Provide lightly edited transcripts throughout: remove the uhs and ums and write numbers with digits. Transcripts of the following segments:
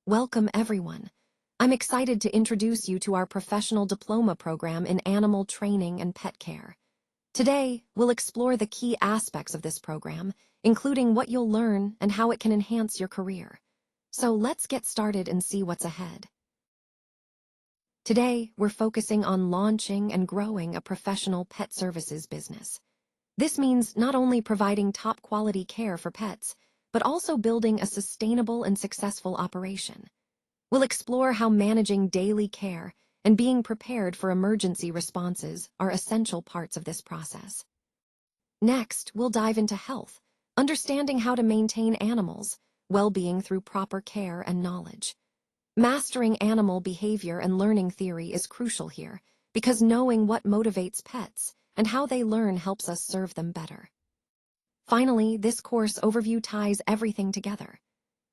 Welcome, everyone. I'm excited to introduce you to our professional diploma program in animal training and pet care. Today, we'll explore the key aspects of this program, including what you'll learn and how it can enhance your career. So let's get started and see what's ahead. Today, we're focusing on launching and growing a professional pet services business. This means not only providing top-quality care for pets, but also building a sustainable and successful operation. We'll explore how managing daily care and being prepared for emergency responses are essential parts of this process. Next, we'll dive into health, understanding how to maintain animals' well-being through proper care and knowledge. Mastering animal behavior and learning theory is crucial here, because knowing what motivates pets and how they learn helps us serve them better. Finally, this course overview ties everything together.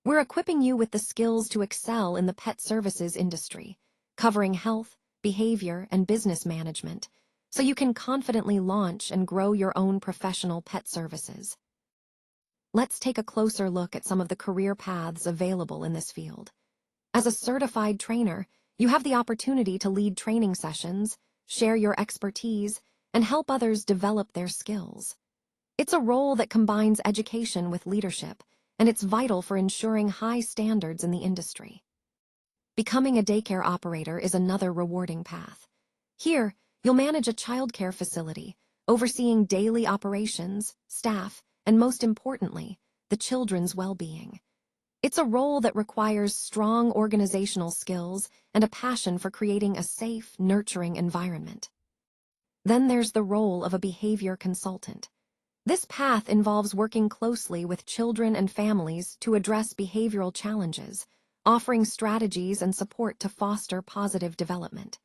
We're equipping you with the skills to excel in the pet services industry, covering health, behavior, and business management, so you can confidently launch and grow your own professional pet services. Let's take a closer look at some of the career paths available in this field. As a certified trainer, you have the opportunity to lead training sessions, share your expertise, and help others develop their skills. It's a role that combines education with leadership, and it's vital for ensuring high standards in the industry. Becoming a daycare operator is another rewarding path. Here, you'll manage a childcare facility, overseeing daily operations, staff, and most importantly, the children's well-being. It's a role that requires strong organizational skills and a passion for creating a safe, nurturing environment. Then there's the role of a behavior consultant. This path involves working closely with children and families to address behavioral challenges, offering strategies and support to foster positive development.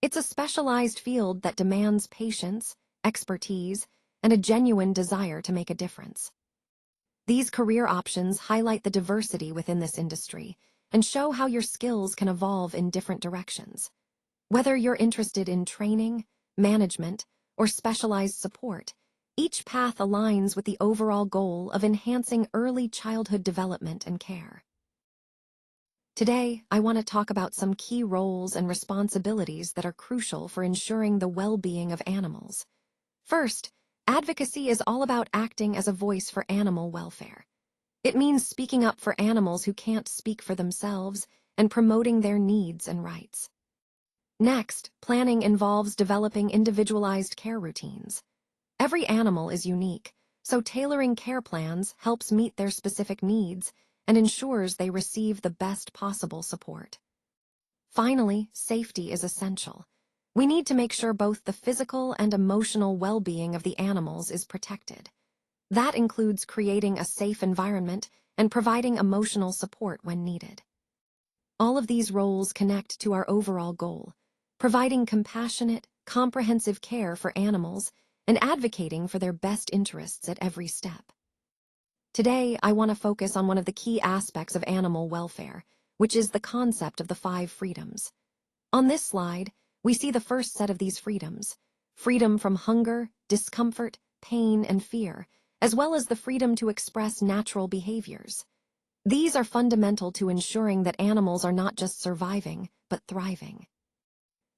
It's a specialized field that demands patience, expertise, and a genuine desire to make a difference. These career options highlight the diversity within this industry and show how your skills can evolve in different directions. Whether you're interested in training, management, or specialized support, each path aligns with the overall goal of enhancing early childhood development and care. Today, I want to talk about some key roles and responsibilities that are crucial for ensuring the well-being of animals. First, advocacy is all about acting as a voice for animal welfare. It means speaking up for animals who can't speak for themselves and promoting their needs and rights. Next, planning involves developing individualized care routines. Every animal is unique, so tailoring care plans helps meet their specific needs and ensures they receive the best possible support. Finally, safety is essential. We need to make sure both the physical and emotional well-being of the animals is protected. That includes creating a safe environment and providing emotional support when needed. All of these roles connect to our overall goal, providing compassionate, comprehensive care for animals and advocating for their best interests at every step. Today, I want to focus on one of the key aspects of animal welfare, which is the concept of the 5 freedoms. On this slide, we see the first set of these freedoms: freedom from hunger, discomfort, pain, and fear, as well as the freedom to express natural behaviors. These are fundamental to ensuring that animals are not just surviving, but thriving.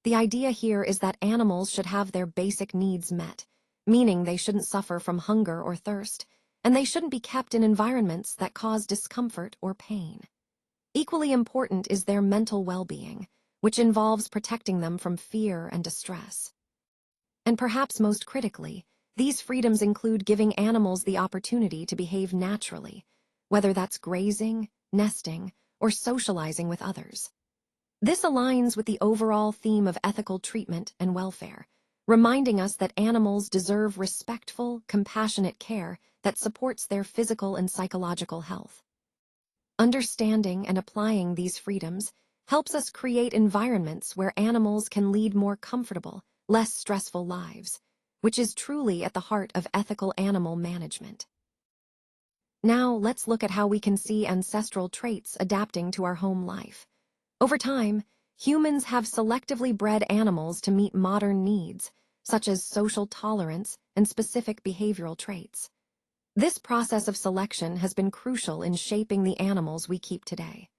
The idea here is that animals should have their basic needs met, meaning they shouldn't suffer from hunger or thirst, and they shouldn't be kept in environments that cause discomfort or pain. Equally important is their mental well-being, which involves protecting them from fear and distress. And perhaps most critically, these freedoms include giving animals the opportunity to behave naturally, whether that's grazing, nesting, or socializing with others. This aligns with the overall theme of ethical treatment and welfare, reminding us that animals deserve respectful, compassionate care that supports their physical and psychological health. Understanding and applying these freedoms helps us create environments where animals can lead more comfortable, less stressful lives, which is truly at the heart of ethical animal management. Now, let's look at how we can see ancestral traits adapting to our home life. Over time, humans have selectively bred animals to meet modern needs, such as social tolerance and specific behavioral traits. This process of selection has been crucial in shaping the animals we keep today.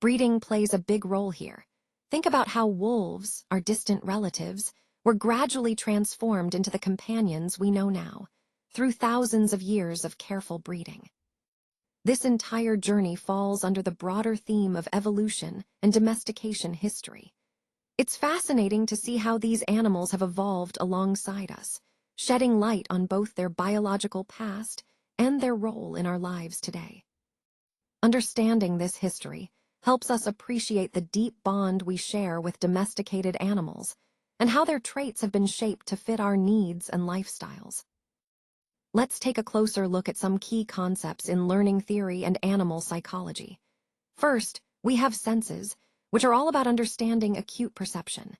Breeding plays a big role here. Think about how wolves, our distant relatives, were gradually transformed into the companions we know now, through thousands of years of careful breeding. This entire journey falls under the broader theme of evolution and domestication history. It's fascinating to see how these animals have evolved alongside us, shedding light on both their biological past and their role in our lives today. Understanding this history helps us appreciate the deep bond we share with domesticated animals and how their traits have been shaped to fit our needs and lifestyles. Let's take a closer look at some key concepts in learning theory and animal psychology. First, we have senses, which are all about understanding acute perception.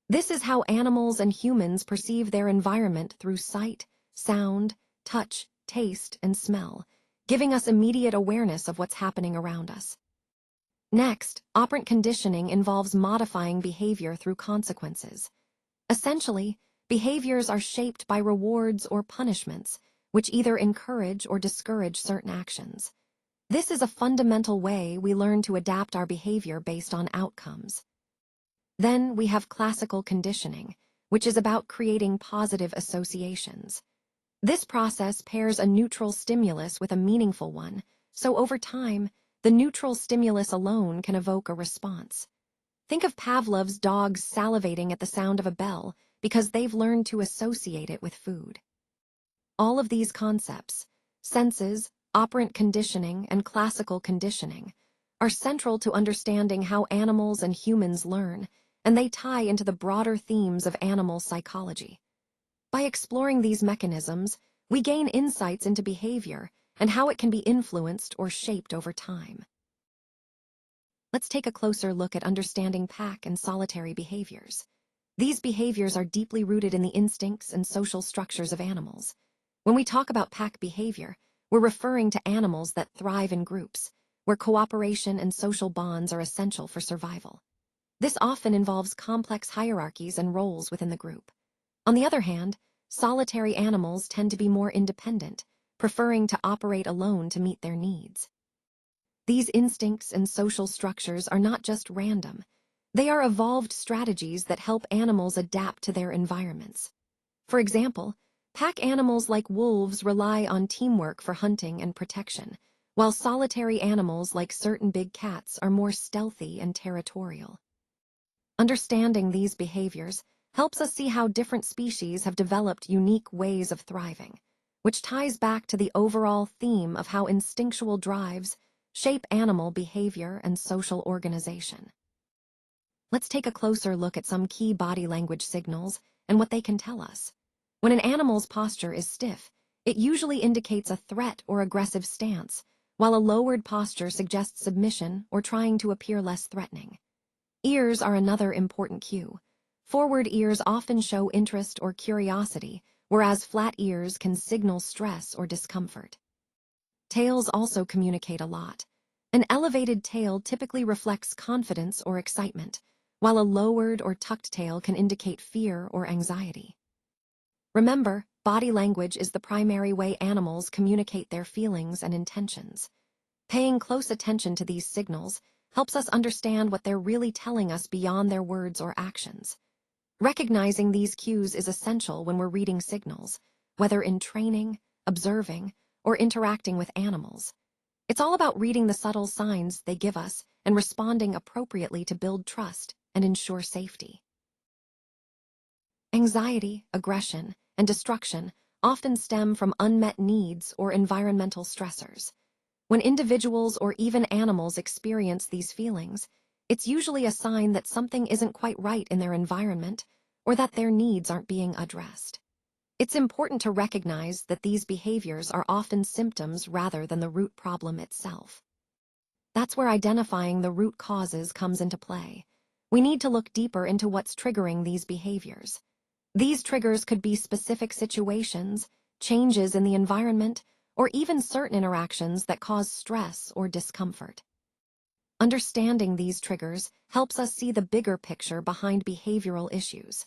This is how animals and humans perceive their environment through sight, sound, touch, taste, and smell, giving us immediate awareness of what's happening around us. Next, operant conditioning involves modifying behavior through consequences. Essentially, behaviors are shaped by rewards or punishments, which either encourage or discourage certain actions. This is a fundamental way we learn to adapt our behavior based on outcomes. Then we have classical conditioning, which is about creating positive associations. This process pairs a neutral stimulus with a meaningful one, so over time, the neutral stimulus alone can evoke a response. Think of Pavlov's dogs salivating at the sound of a bell because they've learned to associate it with food. All of these concepts, senses, operant conditioning, and classical conditioning, are central to understanding how animals and humans learn, and they tie into the broader themes of animal psychology. By exploring these mechanisms, we gain insights into behavior and how it can be influenced or shaped over time. Let's take a closer look at understanding pack and solitary behaviors. These behaviors are deeply rooted in the instincts and social structures of animals. When we talk about pack behavior, we're referring to animals that thrive in groups, where cooperation and social bonds are essential for survival. This often involves complex hierarchies and roles within the group. On the other hand, solitary animals tend to be more independent, preferring to operate alone to meet their needs. These instincts and social structures are not just random. They are evolved strategies that help animals adapt to their environments. For example, pack animals like wolves rely on teamwork for hunting and protection, while solitary animals like certain big cats are more stealthy and territorial. Understanding these behaviors helps us see how different species have developed unique ways of thriving, which ties back to the overall theme of how instinctual drives shape animal behavior and social organization. Let's take a closer look at some key body language signals and what they can tell us. When an animal's posture is stiff, it usually indicates a threat or aggressive stance, while a lowered posture suggests submission or trying to appear less threatening. Ears are another important cue. Forward ears often show interest or curiosity, whereas flat ears can signal stress or discomfort. Tails also communicate a lot. An elevated tail typically reflects confidence or excitement, while a lowered or tucked tail can indicate fear or anxiety. Remember, body language is the primary way animals communicate their feelings and intentions. Paying close attention to these signals helps us understand what they're really telling us beyond their words or actions. Recognizing these cues is essential when we're reading signals, whether in training, observing, or interacting with animals. It's all about reading the subtle signs they give us and responding appropriately to build trust and ensure safety. Anxiety, aggression, and destruction often stem from unmet needs or environmental stressors. When individuals or even animals experience these feelings, it's usually a sign that something isn't quite right in their environment or that their needs aren't being addressed. It's important to recognize that these behaviors are often symptoms rather than the root problem itself. That's where identifying the root causes comes into play. We need to look deeper into what's triggering these behaviors. These triggers could be specific situations, changes in the environment, or even certain interactions that cause stress or discomfort. Understanding these triggers helps us see the bigger picture behind behavioral issues.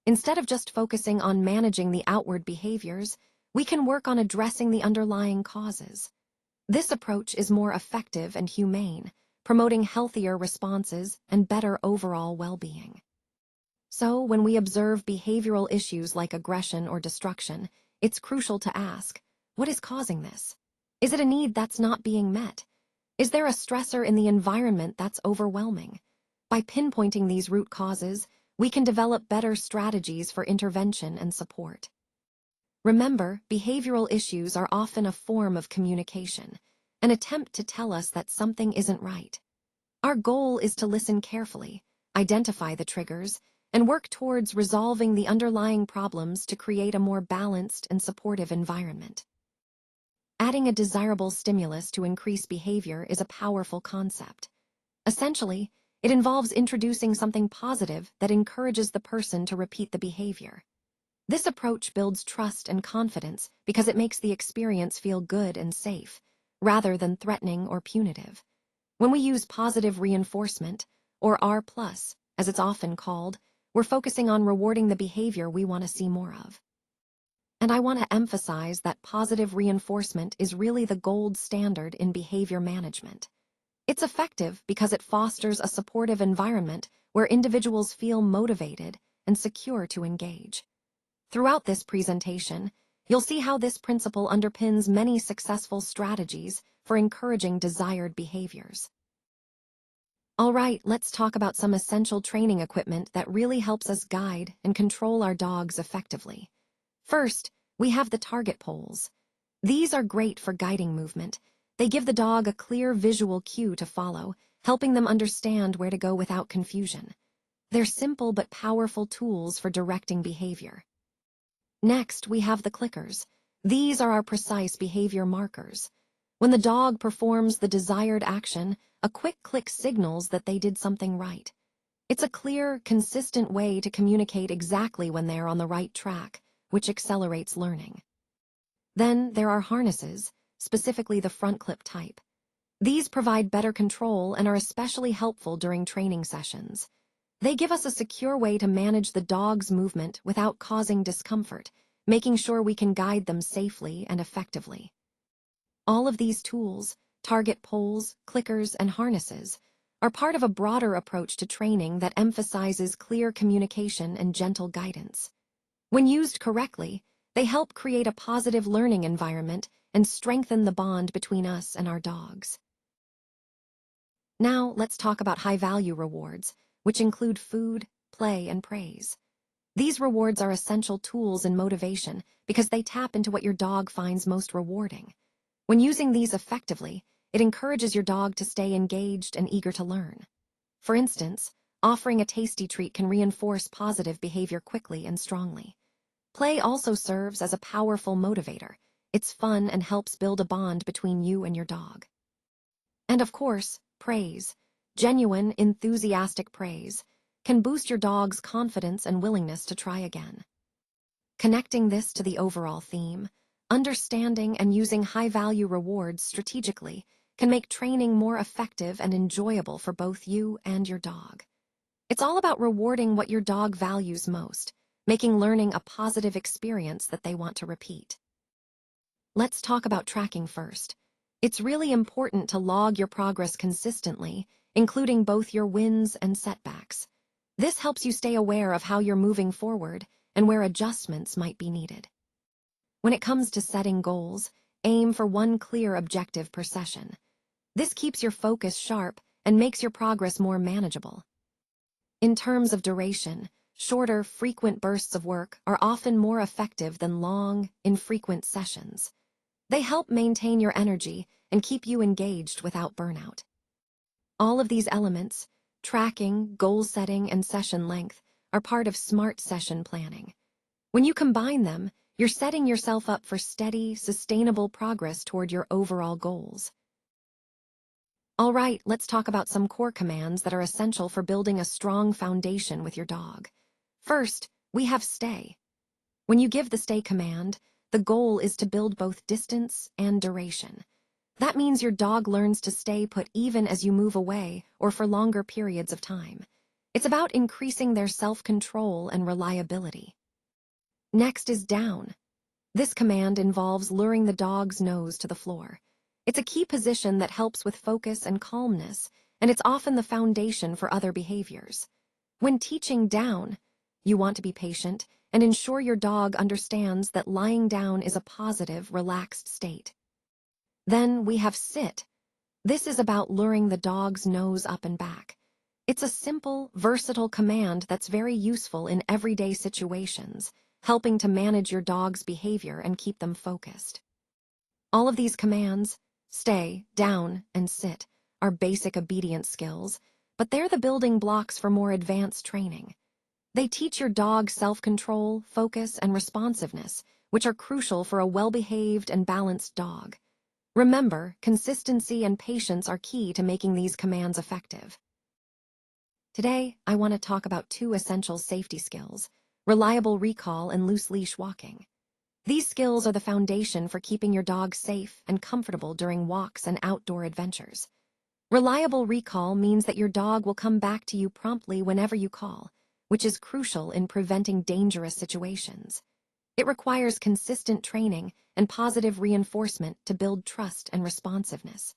Instead of just focusing on managing the outward behaviors, we can work on addressing the underlying causes. This approach is more effective and humane, promoting healthier responses and better overall well-being. So, when we observe behavioral issues like aggression or destruction, it's crucial to ask, what is causing this? Is it a need that's not being met? Is there a stressor in the environment that's overwhelming? By pinpointing these root causes, we can develop better strategies for intervention and support. Remember, behavioral issues are often a form of communication, an attempt to tell us that something isn't right. Our goal is to listen carefully, identify the triggers, and work towards resolving the underlying problems to create a more balanced and supportive environment. Adding a desirable stimulus to increase behavior is a powerful concept. Essentially, it involves introducing something positive that encourages the person to repeat the behavior. This approach builds trust and confidence because it makes the experience feel good and safe, rather than threatening or punitive. When we use positive reinforcement, or R+, as it's often called, we're focusing on rewarding the behavior we want to see more of. And I want to emphasize that positive reinforcement is really the gold standard in behavior management. It's effective because it fosters a supportive environment where individuals feel motivated and secure to engage. Throughout this presentation, you'll see how this principle underpins many successful strategies for encouraging desired behaviors. All right, let's talk about some essential training equipment that really helps us guide and control our dogs effectively. First, we have the target poles. These are great for guiding movement. They give the dog a clear visual cue to follow, helping them understand where to go without confusion. They're simple but powerful tools for directing behavior. Next, we have the clickers. These are our precise behavior markers. When the dog performs the desired action, a quick click signals that they did something right. It's a clear, consistent way to communicate exactly when they're on the right track, which accelerates learning. Then there are harnesses, specifically the front clip type. These provide better control and are especially helpful during training sessions. They give us a secure way to manage the dog's movement without causing discomfort, making sure we can guide them safely and effectively. All of these tools, target poles, clickers, and harnesses, are part of a broader approach to training that emphasizes clear communication and gentle guidance. When used correctly, they help create a positive learning environment and strengthen the bond between us and our dogs. Now, let's talk about high-value rewards, which include food, play, and praise. These rewards are essential tools in motivation because they tap into what your dog finds most rewarding. When using these effectively, it encourages your dog to stay engaged and eager to learn. For instance, offering a tasty treat can reinforce positive behavior quickly and strongly. Play also serves as a powerful motivator. It's fun and helps build a bond between you and your dog. And of course, praise, genuine, enthusiastic praise, can boost your dog's confidence and willingness to try again. Connecting this to the overall theme, understanding and using high-value rewards strategically can make training more effective and enjoyable for both you and your dog. It's all about rewarding what your dog values most, making learning a positive experience that they want to repeat. Let's talk about tracking first. It's really important to log your progress consistently, including both your wins and setbacks. This helps you stay aware of how you're moving forward and where adjustments might be needed. When it comes to setting goals, aim for one clear objective per session. This keeps your focus sharp and makes your progress more manageable. In terms of duration, shorter, frequent bursts of work are often more effective than long, infrequent sessions. They help maintain your energy and keep you engaged without burnout. All of these elements, tracking, goal setting, and session length, are part of smart session planning. When you combine them, you're setting yourself up for steady, sustainable progress toward your overall goals. All right, let's talk about some core commands that are essential for building a strong foundation with your dog. First, we have stay. When you give the stay command, the goal is to build both distance and duration. That means your dog learns to stay put even as you move away or for longer periods of time. It's about increasing their self-control and reliability. Next is down. This command involves luring the dog's nose to the floor. It's a key position that helps with focus and calmness and it's often the foundation for other behaviors. When teaching down, you want to be patient and ensure your dog understands that lying down is a positive, relaxed state. Then we have sit. This is about luring the dog's nose up and back. It's a simple, versatile command that's very useful in everyday situations, helping to manage your dog's behavior and keep them focused. All of these commands, stay, down, and sit, are basic obedience skills, but they're the building blocks for more advanced training. They teach your dog self-control, focus, and responsiveness, which are crucial for a well-behaved and balanced dog. Remember, consistency and patience are key to making these commands effective. Today, I want to talk about two essential safety skills: reliable recall and loose leash walking. These skills are the foundation for keeping your dog safe and comfortable during walks and outdoor adventures. Reliable recall means that your dog will come back to you promptly whenever you call, which is crucial in preventing dangerous situations. It requires consistent training and positive reinforcement to build trust and responsiveness.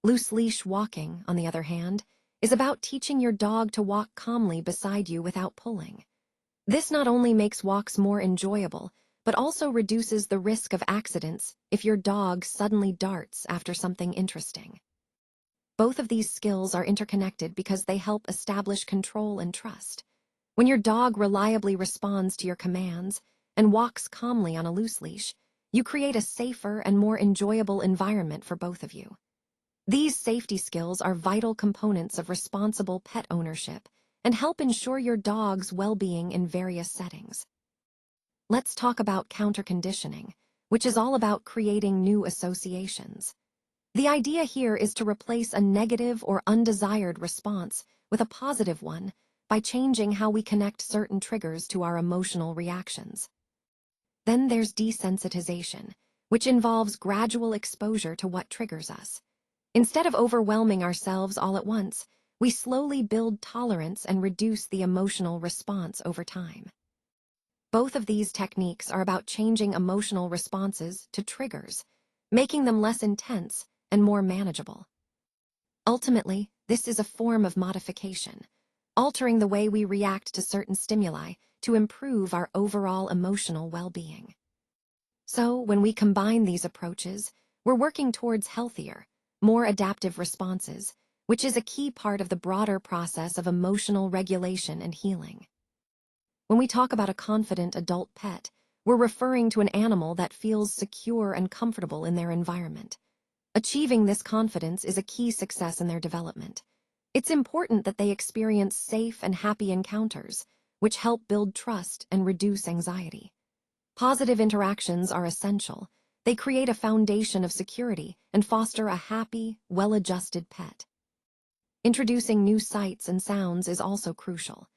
Loose leash walking, on the other hand, is about teaching your dog to walk calmly beside you without pulling. This not only makes walks more enjoyable, but also reduces the risk of accidents if your dog suddenly darts after something interesting. Both of these skills are interconnected because they help establish control and trust. When your dog reliably responds to your commands and walks calmly on a loose leash, you create a safer and more enjoyable environment for both of you. These safety skills are vital components of responsible pet ownership and help ensure your dog's well-being in various settings. Let's talk about counter-conditioning, which is all about creating new associations. The idea here is to replace a negative or undesired response with a positive one by changing how we connect certain triggers to our emotional reactions. Then there's desensitization, which involves gradual exposure to what triggers us. Instead of overwhelming ourselves all at once, we slowly build tolerance and reduce the emotional response over time. Both of these techniques are about changing emotional responses to triggers, making them less intense and more manageable. Ultimately, this is a form of modification, altering the way we react to certain stimuli to improve our overall emotional well-being. So, when we combine these approaches, we're working towards healthier, more adaptive responses, which is a key part of the broader process of emotional regulation and healing. When we talk about a confident adult pet, we're referring to an animal that feels secure and comfortable in their environment. Achieving this confidence is a key success in their development. It's important that they experience safe and happy encounters, which help build trust and reduce anxiety. Positive interactions are essential. They create a foundation of security and foster a happy, well-adjusted pet. Introducing new sights and sounds is also crucial.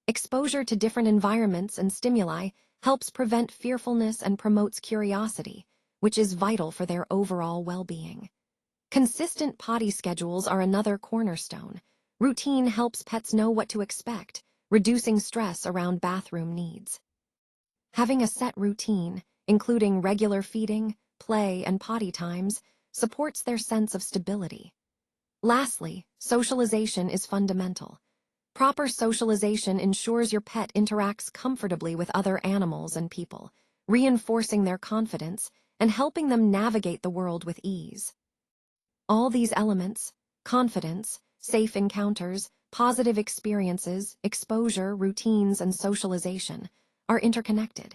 Exposure to different environments and stimuli helps prevent fearfulness and promotes curiosity, which is vital for their overall well-being. Consistent potty schedules are another cornerstone. Routine helps pets know what to expect, reducing stress around bathroom needs. Having a set routine, including regular feeding, play, and potty times, supports their sense of stability. Lastly, socialization is fundamental. Proper socialization ensures your pet interacts comfortably with other animals and people, reinforcing their confidence and helping them navigate the world with ease. All these elements, confidence, safe encounters, positive experiences, exposure, routines, and socialization, are interconnected.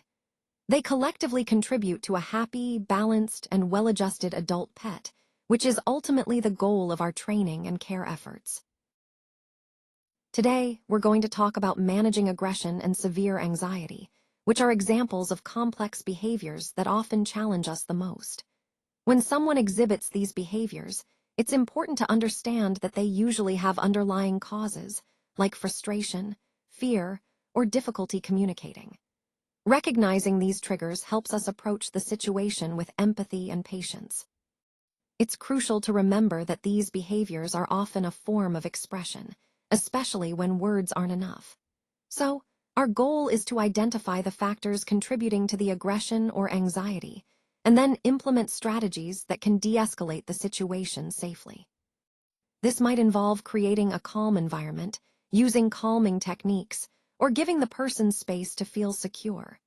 They collectively contribute to a happy, balanced, and well-adjusted adult pet, which is ultimately the goal of our training and care efforts. Today, we're going to talk about managing aggression and severe anxiety, which are examples of complex behaviors that often challenge us the most. When someone exhibits these behaviors, it's important to understand that they usually have underlying causes, like frustration, fear, or difficulty communicating. Recognizing these triggers helps us approach the situation with empathy and patience. It's crucial to remember that these behaviors are often a form of expression, especially when words aren't enough. So, our goal is to identify the factors contributing to the aggression or anxiety, and then implement strategies that can de-escalate the situation safely. This might involve creating a calm environment, using calming techniques, or giving the person space to feel secure.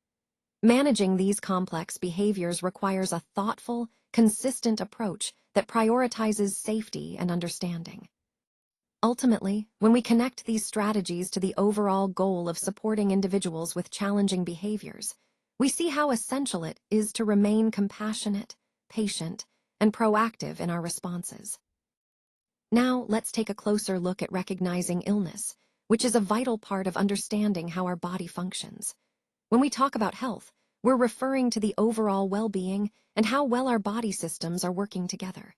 Managing these complex behaviors requires a thoughtful, consistent approach that prioritizes safety and understanding. Ultimately, when we connect these strategies to the overall goal of supporting individuals with challenging behaviors, we see how essential it is to remain compassionate, patient, and proactive in our responses. Now, let's take a closer look at recognizing illness, which is a vital part of understanding how our body functions. When we talk about health, we're referring to the overall well-being and how well our body systems are working together.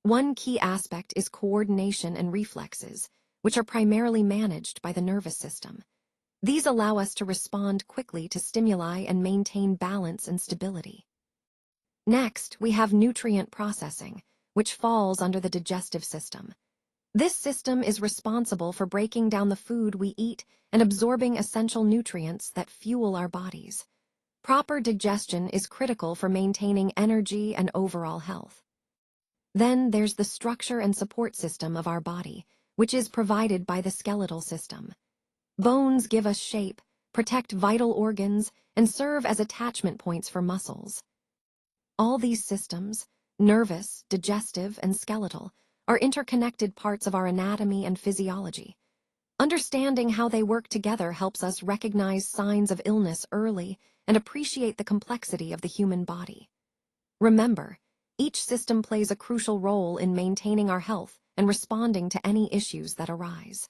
One key aspect is coordination and reflexes, which are primarily managed by the nervous system. These allow us to respond quickly to stimuli and maintain balance and stability. Next, we have nutrient processing, which falls under the digestive system. This system is responsible for breaking down the food we eat and absorbing essential nutrients that fuel our bodies. Proper digestion is critical for maintaining energy and overall health. Then there's the structure and support system of our body, which is provided by the skeletal system. Bones give us shape, protect vital organs, and serve as attachment points for muscles. All these systems, nervous, digestive, and skeletal, are interconnected parts of our anatomy and physiology. Understanding how they work together helps us recognize signs of illness early and appreciate the complexity of the human body. Remember, each system plays a crucial role in maintaining our health and responding to any issues that arise.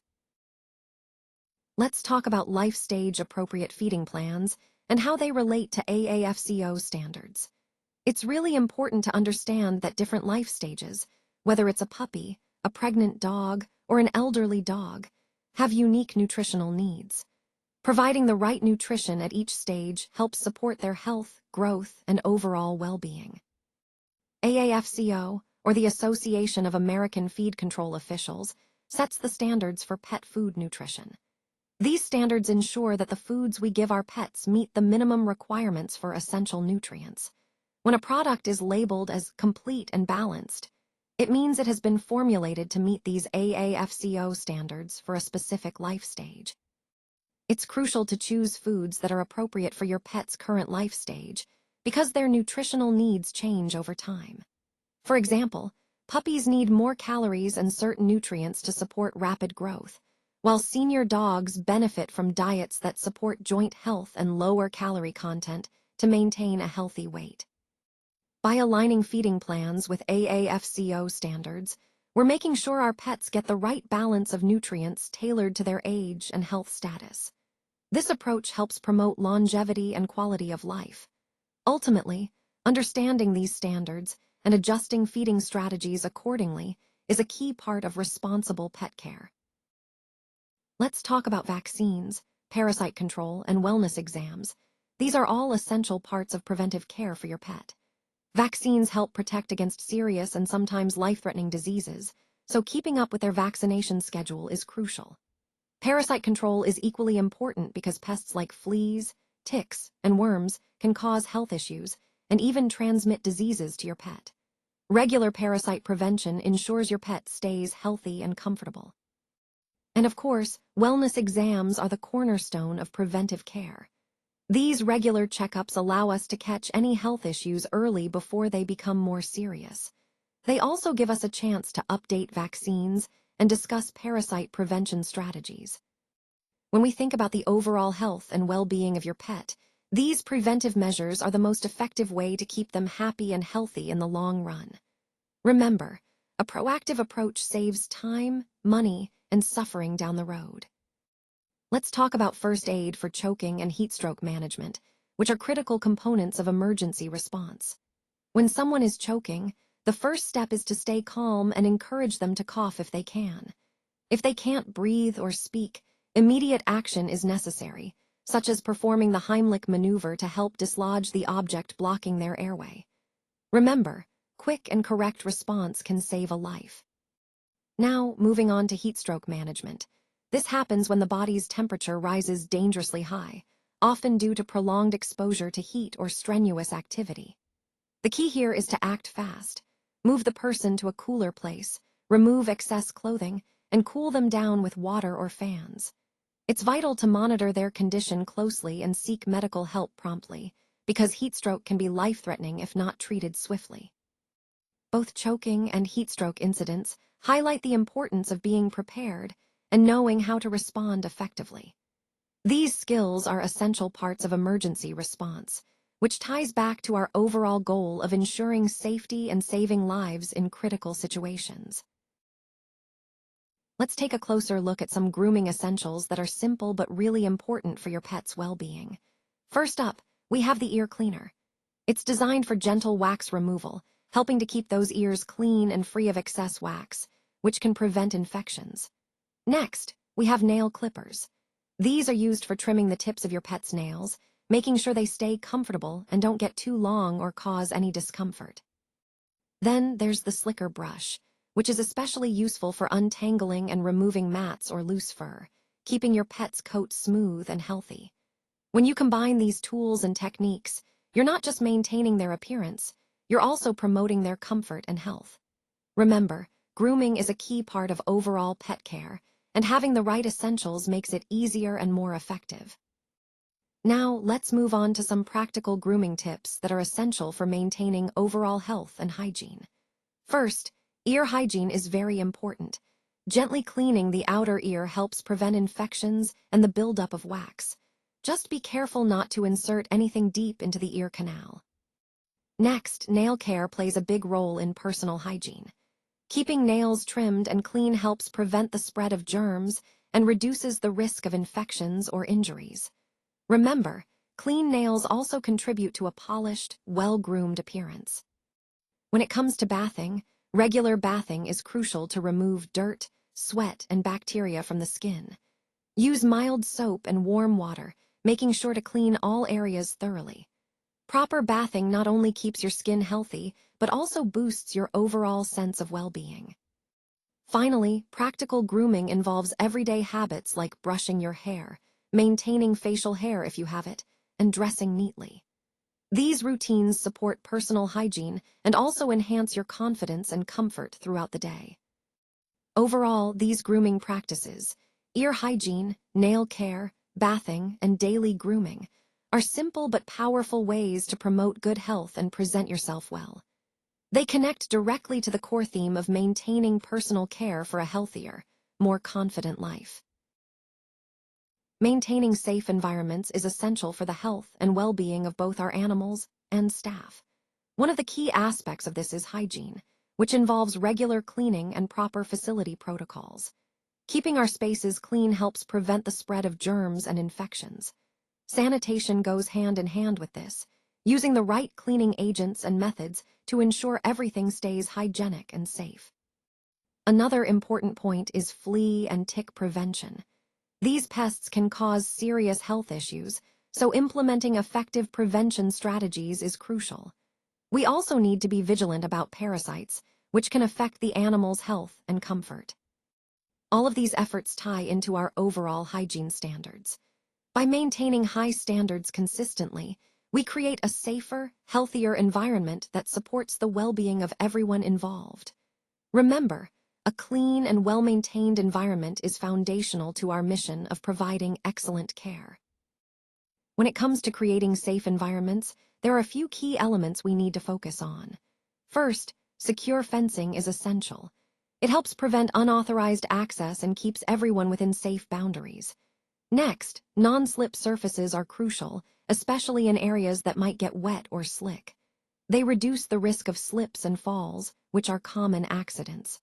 Let's talk about life stage appropriate feeding plans and how they relate to AAFCO standards. It's really important to understand that different life stages, whether it's a puppy, a pregnant dog, or an elderly dog, have unique nutritional needs. Providing the right nutrition at each stage helps support their health, growth, and overall well-being. AAFCO, or the Association of American Feed Control Officials, sets the standards for pet food nutrition. These standards ensure that the foods we give our pets meet the minimum requirements for essential nutrients. When a product is labeled as complete and balanced, it means it has been formulated to meet these AAFCO standards for a specific life stage. It's crucial to choose foods that are appropriate for your pet's current life stage because their nutritional needs change over time. For example, puppies need more calories and certain nutrients to support rapid growth, while senior dogs benefit from diets that support joint health and lower calorie content to maintain a healthy weight. By aligning feeding plans with AAFCO standards, we're making sure our pets get the right balance of nutrients tailored to their age and health status. This approach helps promote longevity and quality of life. Ultimately, understanding these standards and adjusting feeding strategies accordingly is a key part of responsible pet care. Let's talk about vaccines, parasite control, and wellness exams. These are all essential parts of preventive care for your pet. Vaccines help protect against serious and sometimes life-threatening diseases, so keeping up with their vaccination schedule is crucial. Parasite control is equally important because pests like fleas, ticks, and worms can cause health issues and even transmit diseases to your pet. Regular parasite prevention ensures your pet stays healthy and comfortable. And of course, wellness exams are the cornerstone of preventive care. These regular checkups allow us to catch any health issues early before they become more serious. They also give us a chance to update vaccines and discuss parasite prevention strategies. When we think about the overall health and well-being of your pet, these preventive measures are the most effective way to keep them happy and healthy in the long run. Remember, a proactive approach saves time, money, and suffering down the road. Let's talk about first aid for choking and heat stroke management, which are critical components of emergency response. When someone is choking, the first step is to stay calm and encourage them to cough if they can. If they can't breathe or speak, immediate action is necessary, such as performing the Heimlich maneuver to help dislodge the object blocking their airway. Remember, quick and correct response can save a life. Now, moving on to heat stroke management. This happens when the body's temperature rises dangerously high, often due to prolonged exposure to heat or strenuous activity. The key here is to act fast. Move the person to a cooler place, remove excess clothing, and cool them down with water or fans. It's vital to monitor their condition closely and seek medical help promptly, because heat stroke can be life-threatening if not treated swiftly. Both choking and heat stroke incidents highlight the importance of being prepared and knowing how to respond effectively. These skills are essential parts of emergency response, which ties back to our overall goal of ensuring safety and saving lives in critical situations. Let's take a closer look at some grooming essentials that are simple but really important for your pet's well-being. First up, we have the ear cleaner. It's designed for gentle wax removal, helping to keep those ears clean and free of excess wax, which can prevent infections. Next, we have nail clippers. These are used for trimming the tips of your pet's nails, making sure they stay comfortable and don't get too long or cause any discomfort. Then there's the slicker brush, which is especially useful for untangling and removing mats or loose fur, keeping your pet's coat smooth and healthy. When you combine these tools and techniques, you're not just maintaining their appearance, you're also promoting their comfort and health. Remember, grooming is a key part of overall pet care, and having the right essentials makes it easier and more effective. Now, let's move on to some practical grooming tips that are essential for maintaining overall health and hygiene. First, ear hygiene is very important. Gently cleaning the outer ear helps prevent infections and the buildup of wax. Just be careful not to insert anything deep into the ear canal. Next, nail care plays a big role in personal hygiene. Keeping nails trimmed and clean helps prevent the spread of germs and reduces the risk of infections or injuries. Remember, clean nails also contribute to a polished, well-groomed appearance. When it comes to bathing, regular bathing is crucial to remove dirt, sweat, and bacteria from the skin. Use mild soap and warm water, making sure to clean all areas thoroughly. Proper bathing not only keeps your skin healthy, but also boosts your overall sense of well-being. Finally, practical grooming involves everyday habits like brushing your hair, maintaining facial hair if you have it, and dressing neatly. These routines support personal hygiene and also enhance your confidence and comfort throughout the day. Overall, these grooming practices, ear hygiene, nail care, bathing, and daily grooming, are simple but powerful ways to promote good health and present yourself well. They connect directly to the core theme of maintaining personal care for a healthier, more confident life. Maintaining safe environments is essential for the health and well-being of both our animals and staff. One of the key aspects of this is hygiene, which involves regular cleaning and proper facility protocols. Keeping our spaces clean helps prevent the spread of germs and infections. Sanitation goes hand in hand with this, using the right cleaning agents and methods to ensure everything stays hygienic and safe. Another important point is flea and tick prevention. These pests can cause serious health issues, so implementing effective prevention strategies is crucial. We also need to be vigilant about parasites, which can affect the animal's health and comfort. All of these efforts tie into our overall hygiene standards. By maintaining high standards consistently, we create a safer, healthier environment that supports the well-being of everyone involved. Remember, a clean and well-maintained environment is foundational to our mission of providing excellent care. When it comes to creating safe environments, there are a few key elements we need to focus on. First, secure fencing is essential. It helps prevent unauthorized access and keeps everyone within safe boundaries. Next, non-slip surfaces are crucial, especially in areas that might get wet or slick. They reduce the risk of slips and falls, which are common accidents.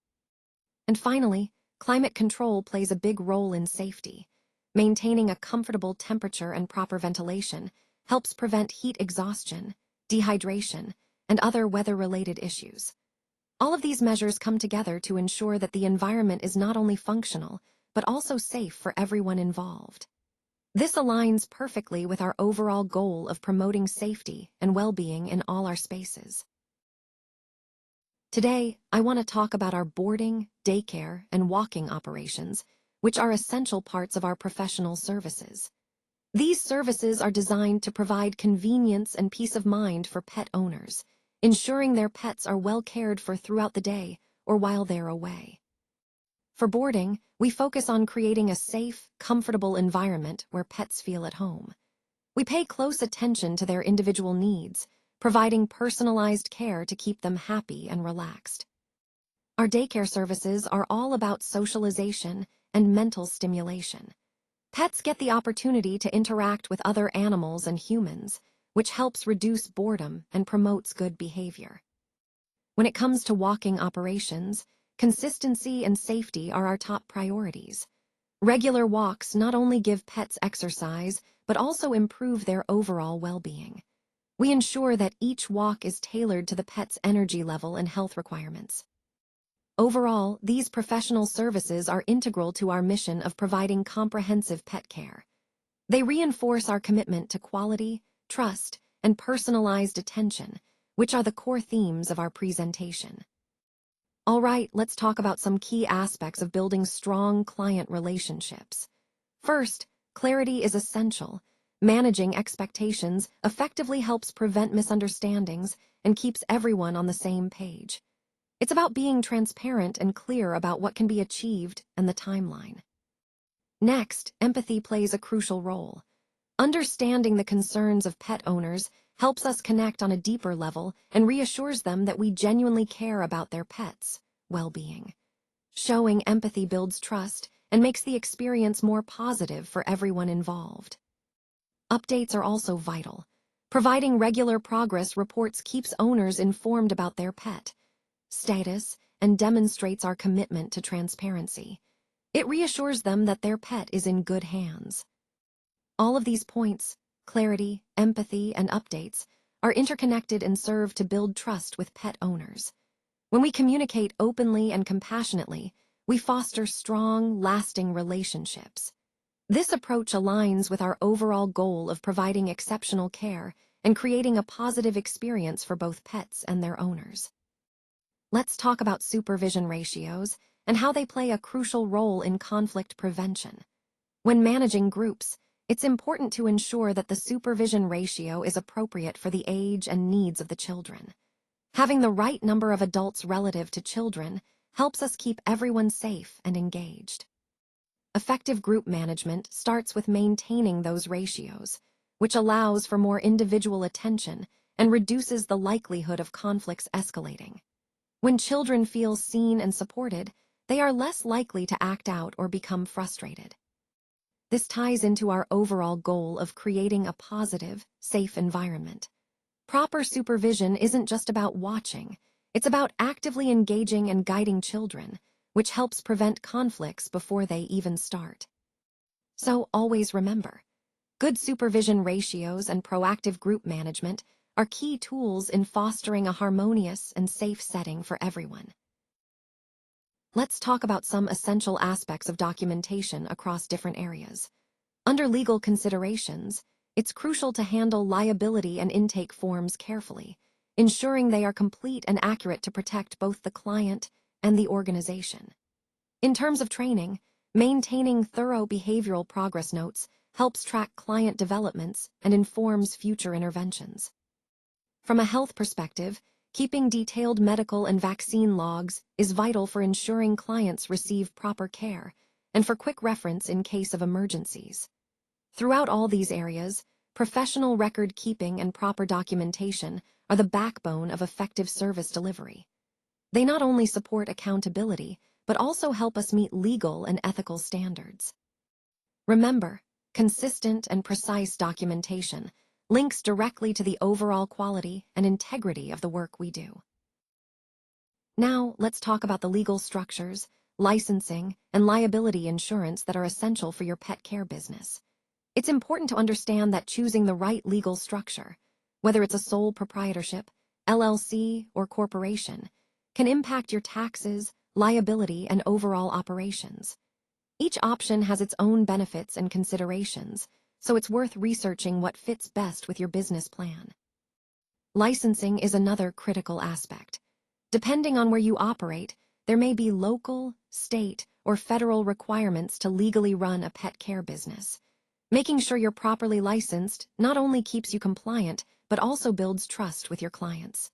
And finally, climate control plays a big role in safety. Maintaining a comfortable temperature and proper ventilation helps prevent heat exhaustion, dehydration, and other weather-related issues. All of these measures come together to ensure that the environment is not only functional, but also safe for everyone involved. This aligns perfectly with our overall goal of promoting safety and well-being in all our spaces. Today, I want to talk about our boarding, daycare, and walking operations, which are essential parts of our professional services. These services are designed to provide convenience and peace of mind for pet owners, ensuring their pets are well cared for throughout the day or while they're away. For boarding, we focus on creating a safe, comfortable environment where pets feel at home. We pay close attention to their individual needs, providing personalized care to keep them happy and relaxed. Our daycare services are all about socialization and mental stimulation. Pets get the opportunity to interact with other animals and humans, which helps reduce boredom and promotes good behavior. When it comes to walking operations, consistency and safety are our top priorities. Regular walks not only give pets exercise, but also improve their overall well-being. We ensure that each walk is tailored to the pet's energy level and health requirements. Overall, these professional services are integral to our mission of providing comprehensive pet care. They reinforce our commitment to quality, trust, and personalized attention, which are the core themes of our presentation. All right, let's talk about some key aspects of building strong client relationships. First, clarity is essential. Managing expectations effectively helps prevent misunderstandings and keeps everyone on the same page. It's about being transparent and clear about what can be achieved and the timeline. Next, empathy plays a crucial role. Understanding the concerns of pet owners helps us connect on a deeper level and reassures them that we genuinely care about their pets' well-being. Showing empathy builds trust and makes the experience more positive for everyone involved. Updates are also vital. Providing regular progress reports keeps owners informed about their pet status and demonstrates our commitment to transparency. It reassures them that their pet is in good hands. All of these points, clarity, empathy, and updates, are interconnected and serve to build trust with pet owners. When we communicate openly and compassionately, we foster strong, lasting relationships. This approach aligns with our overall goal of providing exceptional care and creating a positive experience for both pets and their owners. Let's talk about supervision ratios and how they play a crucial role in conflict prevention. When managing groups, it's important to ensure that the supervision ratio is appropriate for the age and needs of the children. Having the right number of adults relative to children helps us keep everyone safe and engaged. Effective group management starts with maintaining those ratios, which allows for more individual attention and reduces the likelihood of conflicts escalating. When children feel seen and supported, they are less likely to act out or become frustrated. This ties into our overall goal of creating a positive, safe environment. Proper supervision isn't just about watching, it's about actively engaging and guiding children, which helps prevent conflicts before they even start. So always remember, good supervision ratios and proactive group management are key tools in fostering a harmonious and safe setting for everyone. Let's talk about some essential aspects of documentation across different areas. Under legal considerations, it's crucial to handle liability and intake forms carefully, ensuring they are complete and accurate to protect both the client and the organization. In terms of training, maintaining thorough behavioral progress notes helps track client developments and informs future interventions. From a health perspective, keeping detailed medical and vaccine logs is vital for ensuring clients receive proper care and for quick reference in case of emergencies. Throughout all these areas, professional record keeping and proper documentation are the backbone of effective service delivery. They not only support accountability, but also help us meet legal and ethical standards. Remember, consistent and precise documentation links directly to the overall quality and integrity of the work we do. Now, let's talk about the legal structures, licensing, and liability insurance that are essential for your pet care business. It's important to understand that choosing the right legal structure, whether it's a sole proprietorship, LLC, or corporation, can impact your taxes, liability, and overall operations. Each option has its own benefits and considerations, so it's worth researching what fits best with your business plan. Licensing is another critical aspect. Depending on where you operate, there may be local, state, or federal requirements to legally run a pet care business. Making sure you're properly licensed not only keeps you compliant, but also builds trust with your clients.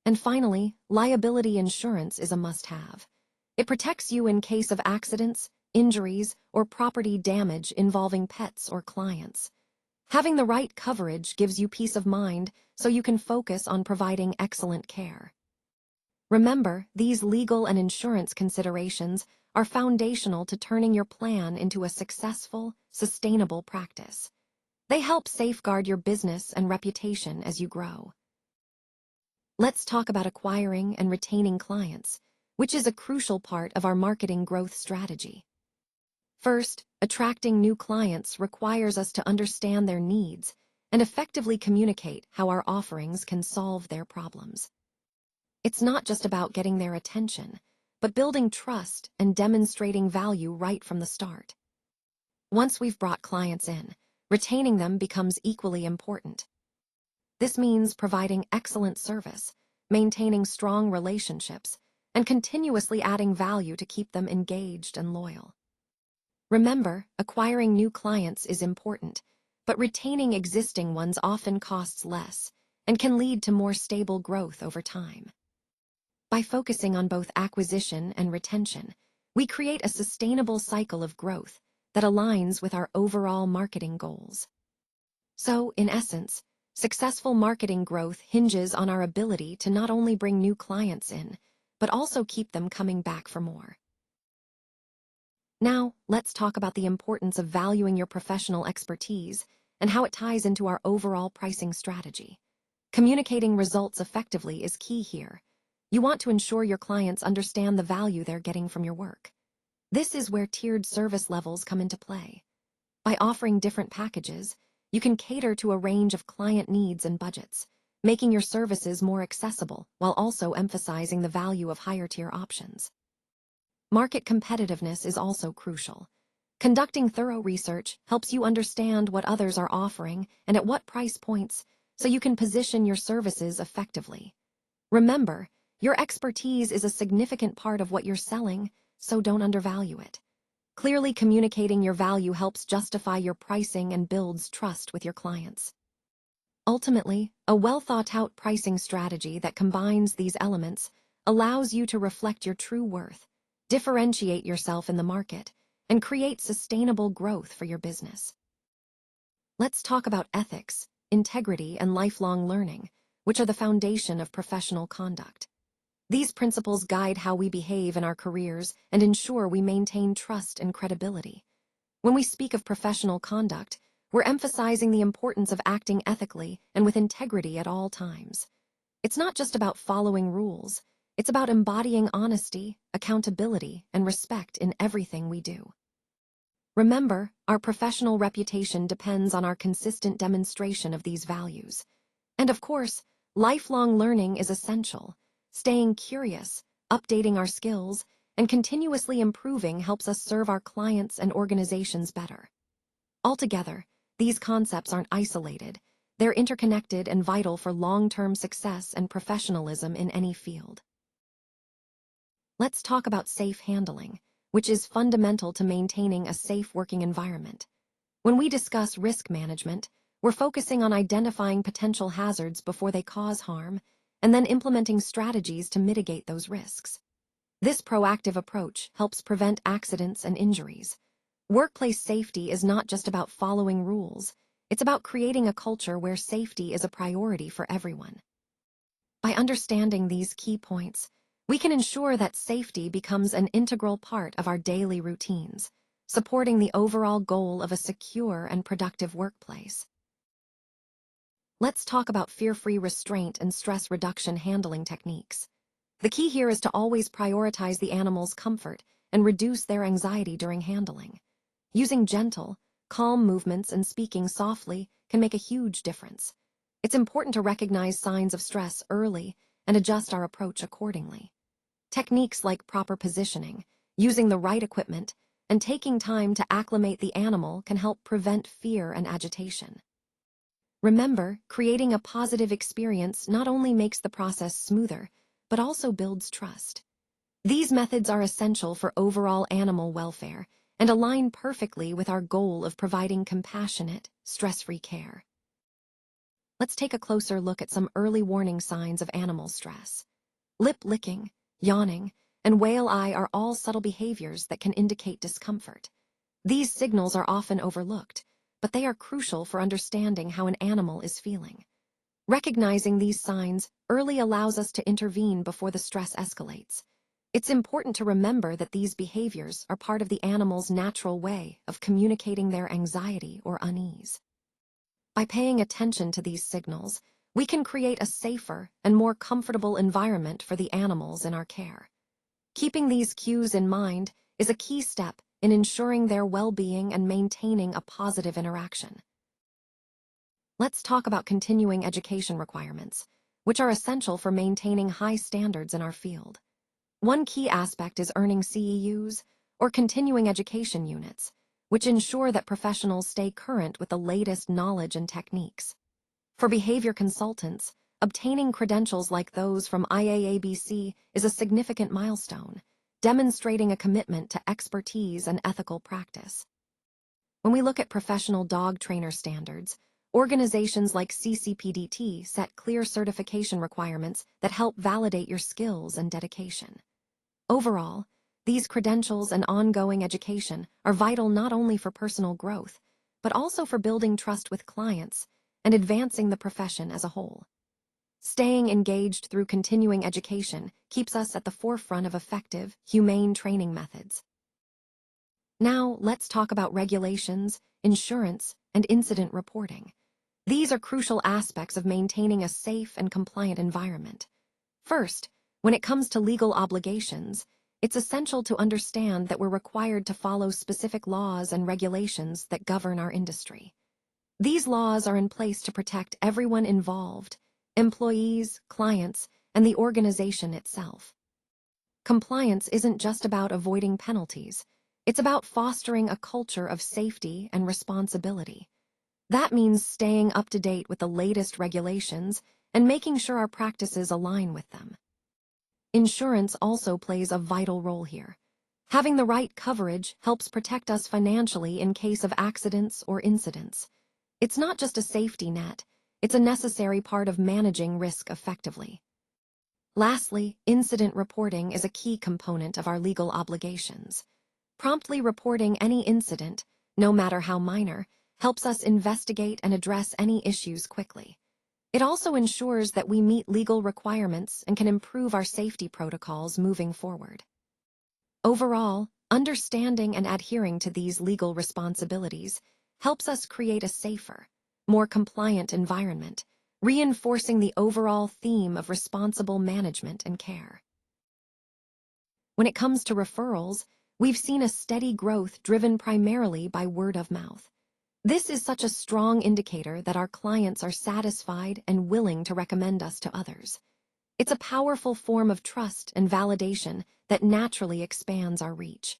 And finally, liability insurance is a must-have. It protects you in case of accidents, injuries, or property damage involving pets or clients. Having the right coverage gives you peace of mind so you can focus on providing excellent care. Remember, these legal and insurance considerations are foundational to turning your plan into a successful, sustainable practice. They help safeguard your business and reputation as you grow. Let's talk about acquiring and retaining clients, which is a crucial part of our marketing growth strategy. First, attracting new clients requires us to understand their needs and effectively communicate how our offerings can solve their problems. It's not just about getting their attention, but building trust and demonstrating value right from the start. Once we've brought clients in, retaining them becomes equally important. This means providing excellent service, maintaining strong relationships, and continuously adding value to keep them engaged and loyal. Remember, acquiring new clients is important, but retaining existing ones often costs less and can lead to more stable growth over time. By focusing on both acquisition and retention, we create a sustainable cycle of growth that aligns with our overall marketing goals. So, in essence, successful marketing growth hinges on our ability to not only bring new clients in, but also keep them coming back for more. Now, let's talk about the importance of valuing your professional expertise and how it ties into our overall pricing strategy. Communicating results effectively is key here. You want to ensure your clients understand the value they're getting from your work. This is where tiered service levels come into play. By offering different packages, you can cater to a range of client needs and budgets, making your services more accessible while also emphasizing the value of higher-tier options. Market competitiveness is also crucial. Conducting thorough research helps you understand what others are offering and at what price points, so you can position your services effectively. Remember, your expertise is a significant part of what you're selling, so don't undervalue it. Clearly communicating your value helps justify your pricing and builds trust with your clients. Ultimately, a well-thought-out pricing strategy that combines these elements allows you to reflect your true worth, differentiate yourself in the market, and create sustainable growth for your business. Let's talk about ethics, integrity, and lifelong learning, which are the foundation of professional conduct. These principles guide how we behave in our careers and ensure we maintain trust and credibility. When we speak of professional conduct, we're emphasizing the importance of acting ethically and with integrity at all times. It's not just about following rules, it's about embodying honesty, accountability, and respect in everything we do. Remember, our professional reputation depends on our consistent demonstration of these values. And of course, lifelong learning is essential. Staying curious, updating our skills, and continuously improving helps us serve our clients and organizations better. Altogether, these concepts aren't isolated. They're interconnected and vital for long-term success and professionalism in any field. Let's talk about safe handling, which is fundamental to maintaining a safe working environment. When we discuss risk management, we're focusing on identifying potential hazards before they cause harm, and then implementing strategies to mitigate those risks. This proactive approach helps prevent accidents and injuries. Workplace safety is not just about following rules, it's about creating a culture where safety is a priority for everyone. By understanding these key points, we can ensure that safety becomes an integral part of our daily routines, supporting the overall goal of a secure and productive workplace. Let's talk about fear-free restraint and stress reduction handling techniques. The key here is to always prioritize the animal's comfort and reduce their anxiety during handling. Using gentle, calm movements and speaking softly can make a huge difference. It's important to recognize signs of stress early and adjust our approach accordingly. Techniques like proper positioning, using the right equipment, and taking time to acclimate the animal can help prevent fear and agitation. Remember, creating a positive experience not only makes the process smoother, but also builds trust. These methods are essential for overall animal welfare and align perfectly with our goal of providing compassionate, stress-free care. Let's take a closer look at some early warning signs of animal stress. Lip licking, yawning, and whale eye are all subtle behaviors that can indicate discomfort. These signals are often overlooked, but they are crucial for understanding how an animal is feeling. Recognizing these signs early allows us to intervene before the stress escalates. It's important to remember that these behaviors are part of the animal's natural way of communicating their anxiety or unease. By paying attention to these signals, we can create a safer and more comfortable environment for the animals in our care. Keeping these cues in mind is a key step in ensuring their well-being and maintaining a positive interaction. Let's talk about continuing education requirements, which are essential for maintaining high standards in our field. One key aspect is earning CEUs, or continuing education units, which ensure that professionals stay current with the latest knowledge and techniques. For behavior consultants, obtaining credentials like those from IAABC is a significant milestone, demonstrating a commitment to expertise and ethical practice. When we look at professional dog trainer standards, organizations like CCPDT set clear certification requirements that help validate your skills and dedication. Overall, these credentials and ongoing education are vital not only for personal growth, but also for building trust with clients and advancing the profession as a whole. Staying engaged through continuing education keeps us at the forefront of effective, humane training methods. Now, let's talk about regulations, insurance, and incident reporting. These are crucial aspects of maintaining a safe and compliant environment. First, when it comes to legal obligations, it's essential to understand that we're required to follow specific laws and regulations that govern our industry. These laws are in place to protect everyone involved, employees, clients, and the organization itself. Compliance isn't just about avoiding penalties. It's about fostering a culture of safety and responsibility. That means staying up to date with the latest regulations and making sure our practices align with them. Insurance also plays a vital role here. Having the right coverage helps protect us financially in case of accidents or incidents. It's not just a safety net, it's a necessary part of managing risk effectively. Lastly, incident reporting is a key component of our legal obligations. Promptly reporting any incident, no matter how minor, helps us investigate and address any issues quickly. It also ensures that we meet legal requirements and can improve our safety protocols moving forward. Overall, understanding and adhering to these legal responsibilities helps us create a safer, more compliant environment, reinforcing the overall theme of responsible management and care. When it comes to referrals, we've seen a steady growth driven primarily by word of mouth. This is such a strong indicator that our clients are satisfied and willing to recommend us to others. It's a powerful form of trust and validation that naturally expands our reach.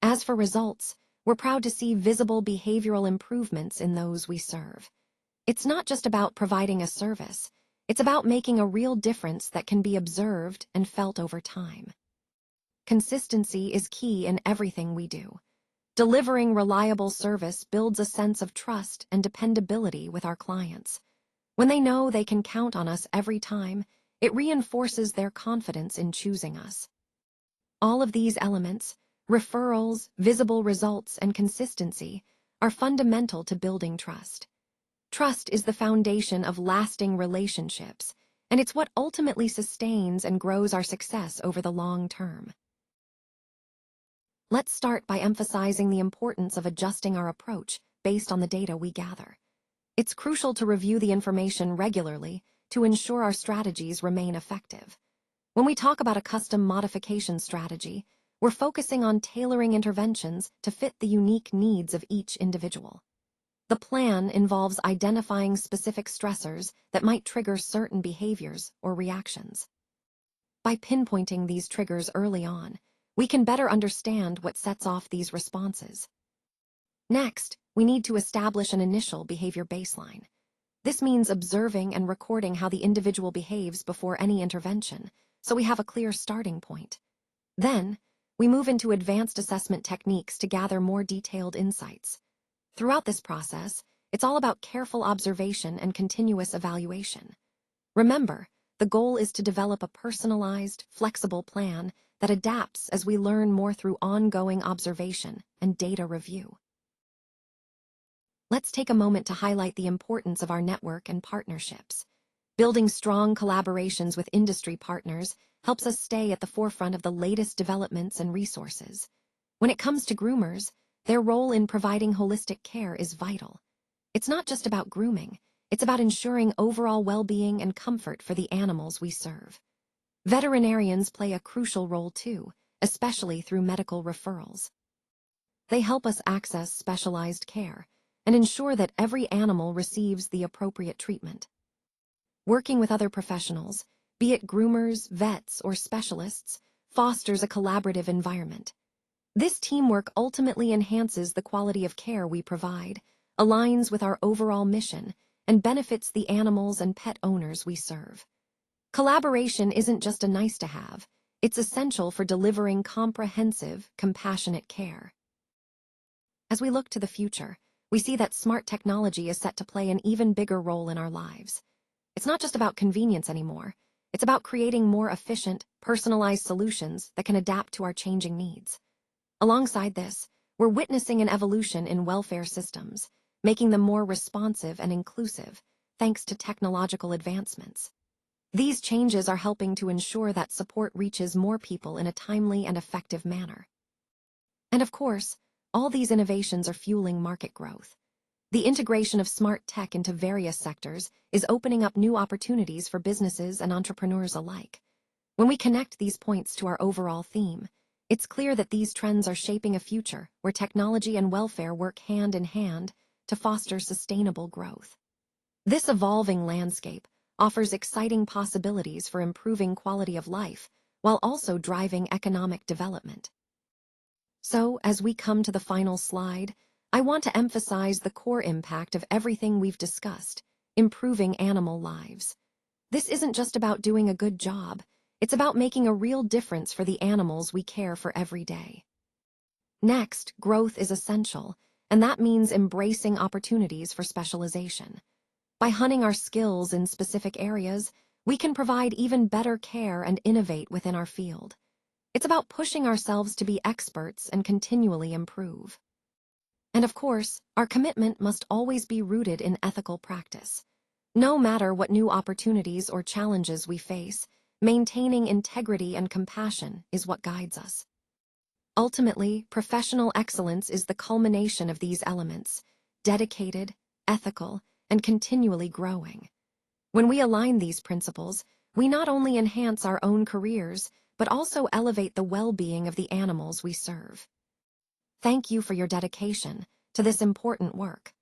As for results, we're proud to see visible behavioral improvements in those we serve. It's not just about providing a service, it's about making a real difference that can be observed and felt over time. Consistency is key in everything we do. Delivering reliable service builds a sense of trust and dependability with our clients. When they know they can count on us every time, it reinforces their confidence in choosing us. All of these elements, referrals, visible results, and consistency, are fundamental to building trust. Trust is the foundation of lasting relationships, and it's what ultimately sustains and grows our success over the long term. Let's start by emphasizing the importance of adjusting our approach based on the data we gather. It's crucial to review the information regularly to ensure our strategies remain effective. When we talk about a custom modification strategy, we're focusing on tailoring interventions to fit the unique needs of each individual. The plan involves identifying specific stressors that might trigger certain behaviors or reactions. By pinpointing these triggers early on, we can better understand what sets off these responses. Next, we need to establish an initial behavior baseline. This means observing and recording how the individual behaves before any intervention, so we have a clear starting point. Then, we move into advanced assessment techniques to gather more detailed insights. Throughout this process, it's all about careful observation and continuous evaluation. Remember, the goal is to develop a personalized, flexible plan that adapts as we learn more through ongoing observation and data review. Let's take a moment to highlight the importance of our network and partnerships. Building strong collaborations with industry partners helps us stay at the forefront of the latest developments and resources. When it comes to groomers, their role in providing holistic care is vital. It's not just about grooming, it's about ensuring overall well-being and comfort for the animals we serve. Veterinarians play a crucial role too, especially through medical referrals. They help us access specialized care and ensure that every animal receives the appropriate treatment. Working with other professionals, be it groomers, vets, or specialists, fosters a collaborative environment. This teamwork ultimately enhances the quality of care we provide, aligns with our overall mission, and benefits the animals and pet owners we serve. Collaboration isn't just a nice-to-have, it's essential for delivering comprehensive, compassionate care. As we look to the future, we see that smart technology is set to play an even bigger role in our lives. It's not just about convenience anymore, it's about creating more efficient, personalized solutions that can adapt to our changing needs. Alongside this, we're witnessing an evolution in welfare systems, making them more responsive and inclusive, thanks to technological advancements. These changes are helping to ensure that support reaches more people in a timely and effective manner. And of course, all these innovations are fueling market growth. The integration of smart tech into various sectors is opening up new opportunities for businesses and entrepreneurs alike. When we connect these points to our overall theme, it's clear that these trends are shaping a future where technology and welfare work hand in hand to foster sustainable growth. This evolving landscape offers exciting possibilities for improving quality of life while also driving economic development. So, as we come to the final slide, I want to emphasize the core impact of everything we've discussed, improving animal lives. This isn't just about doing a good job, it's about making a real difference for the animals we care for every day. Next, growth is essential, and that means embracing opportunities for specialization. By honing our skills in specific areas, we can provide even better care and innovate within our field. It's about pushing ourselves to be experts and continually improve. And of course, our commitment must always be rooted in ethical practice. No matter what new opportunities or challenges we face, maintaining integrity and compassion is what guides us. Ultimately, professional excellence is the culmination of these elements, dedicated, ethical, and continually growing. When we align these principles, we not only enhance our own careers, but also elevate the well-being of the animals we serve. Thank you for your dedication to this important work.